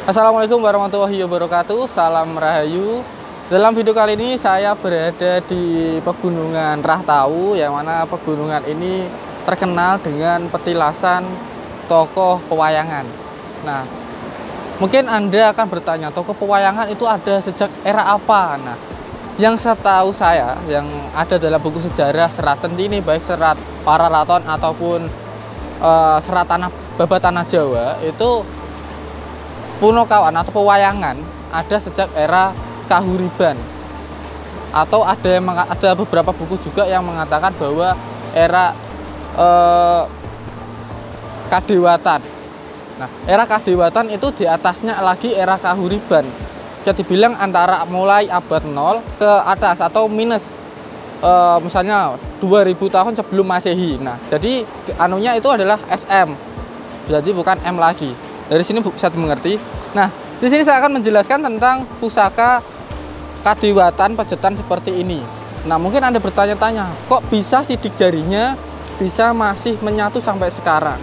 Assalamualaikum warahmatullahi wabarakatuh. Salam Rahayu. Dalam video kali ini saya berada di Pegunungan Rahtau, yang mana pegunungan ini terkenal dengan petilasan tokoh pewayangan. Nah, mungkin Anda akan bertanya, tokoh pewayangan itu ada sejak era apa? Nah, yang setahu saya, yang ada dalam buku sejarah Serat Centini, baik Serat Pararaton ataupun Serat Babat Tanah Jawa, itu Punokawan atau pewayangan ada sejak era Kahuriban, atau ada beberapa buku juga yang mengatakan bahwa era Kadewatan. Nah, era Kadewatan itu di atasnya lagi era Kahuriban. Jadi dibilang antara mulai abad 0 ke atas atau minus, misalnya 2000 tahun sebelum Masehi. Nah, jadi anunya itu adalah SM. Jadi bukan M lagi. Dari sini bisa dimengerti. Nah, di sini saya akan menjelaskan tentang pusaka Kadewatan Pajetan seperti ini. Nah, mungkin Anda bertanya-tanya, kok bisa sidik jarinya bisa masih menyatu sampai sekarang?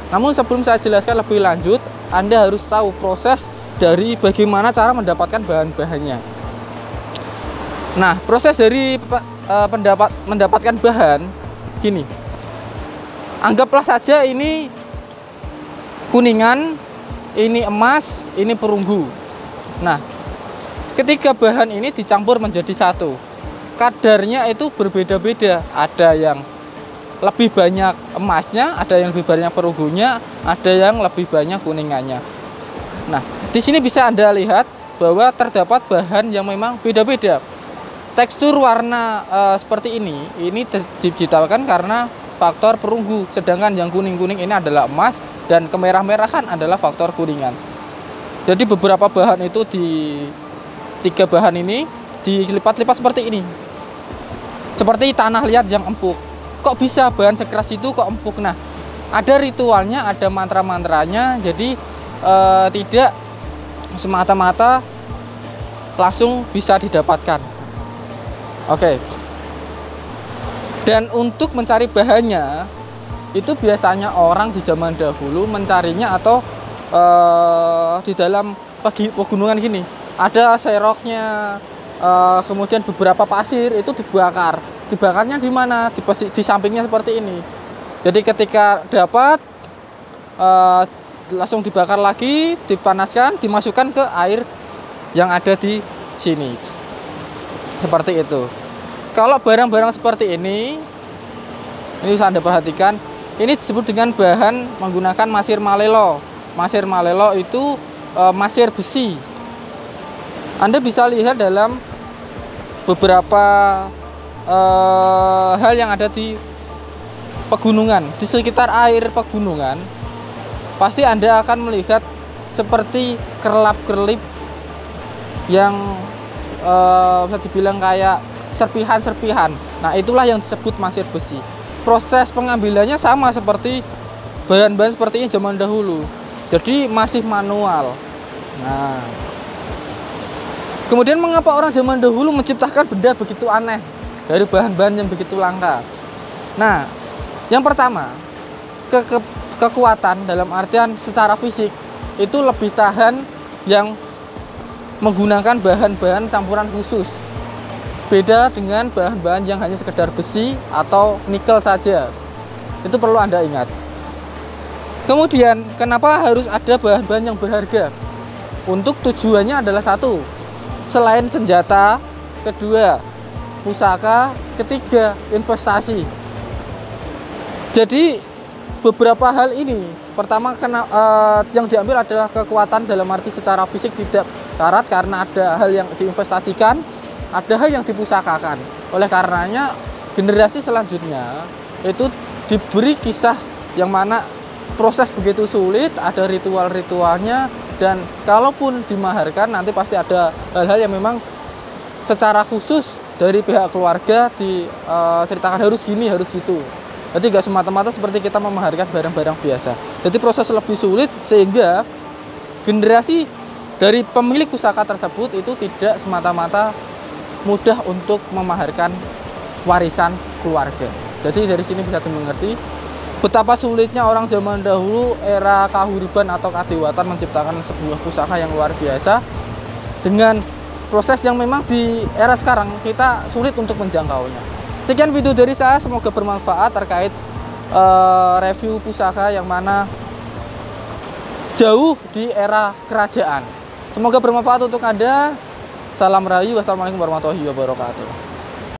Namun sebelum saya jelaskan lebih lanjut, Anda harus tahu proses dari bagaimana cara mendapatkan bahan-bahannya. Nah, proses dari mendapatkan bahan gini. Anggaplah saja ini kuningan, ini emas, ini perunggu. Nah, ketika bahan ini dicampur menjadi satu, kadarnya itu berbeda-beda. Ada yang lebih banyak emasnya, ada yang lebih banyak perunggunya, ada yang lebih banyak kuningannya. Nah, di sini bisa Anda lihat bahwa terdapat bahan yang memang beda-beda. Tekstur warna seperti ini diciptakan karena faktor perunggu, sedangkan yang kuning-kuning ini adalah emas dan kemerah-merahan adalah faktor kuningan. Jadi beberapa bahan itu tiga bahan ini dilipat-lipat seperti ini. Seperti tanah liat yang empuk. Kok bisa bahan sekeras itu kok empuk? Nah, ada ritualnya, ada mantra-mantranya. Jadi tidak semata-mata langsung bisa didapatkan. Oke. Dan untuk mencari bahannya itu biasanya orang di zaman dahulu mencarinya atau di dalam pegunungan gini. Ada seroknya, kemudian beberapa pasir itu dibakar. Dibakarnya di mana? Di sampingnya seperti ini. Jadi ketika dapat langsung dibakar lagi, dipanaskan, dimasukkan ke air yang ada di sini. Seperti itu. Kalau barang-barang seperti ini bisa Anda perhatikan, ini disebut dengan bahan menggunakan masir malelo. Masir malelo itu masir besi. Anda bisa lihat dalam beberapa hal yang ada di pegunungan, di sekitar air pegunungan, pasti Anda akan melihat seperti kerlap-kerlip yang bisa dibilang kayak serpihan-serpihan. Nah, itulah yang disebut masir besi. Proses pengambilannya sama seperti bahan-bahan seperti ini zaman dahulu. Jadi masih manual. Nah, kemudian mengapa orang zaman dahulu menciptakan benda begitu aneh dari bahan-bahan yang begitu langka? Nah, yang pertama, kekuatan dalam artian secara fisik itu lebih tahan yang menggunakan bahan-bahan campuran khusus. Beda dengan bahan-bahan yang hanya sekedar besi atau nikel saja. Itu perlu Anda ingat. Kemudian, kenapa harus ada bahan-bahan yang berharga? Untuk tujuannya adalah satu, selain senjata, kedua, pusaka, ketiga, investasi. Jadi beberapa hal ini, pertama yang diambil adalah kekuatan dalam arti secara fisik tidak syarat karena ada hal yang diinvestasikan, ada hal yang dipusakakan. Oleh karenanya generasi selanjutnya itu diberi kisah yang mana proses begitu sulit, ada ritual-ritualnya, dan kalaupun dimaharkan nanti pasti ada hal-hal yang memang secara khusus dari pihak keluarga diceritakan harus gini, harus gitu. Jadi gak semata-mata seperti kita memaharkan barang-barang biasa. Jadi proses lebih sulit sehingga generasi dari pemilik pusaka tersebut itu tidak semata-mata mudah untuk memaharkan warisan keluarga. Jadi dari sini bisa dimengerti betapa sulitnya orang zaman dahulu era kahuriban atau kadewatan menciptakan sebuah pusaka yang luar biasa dengan proses yang memang di era sekarang kita sulit untuk menjangkaunya. Sekian video dari saya, semoga bermanfaat terkait review pusaka yang mana jauh di era kerajaan. Semoga bermanfaat untuk Anda. Salam rahayu, wassalamualaikum warahmatullahi wabarakatuh.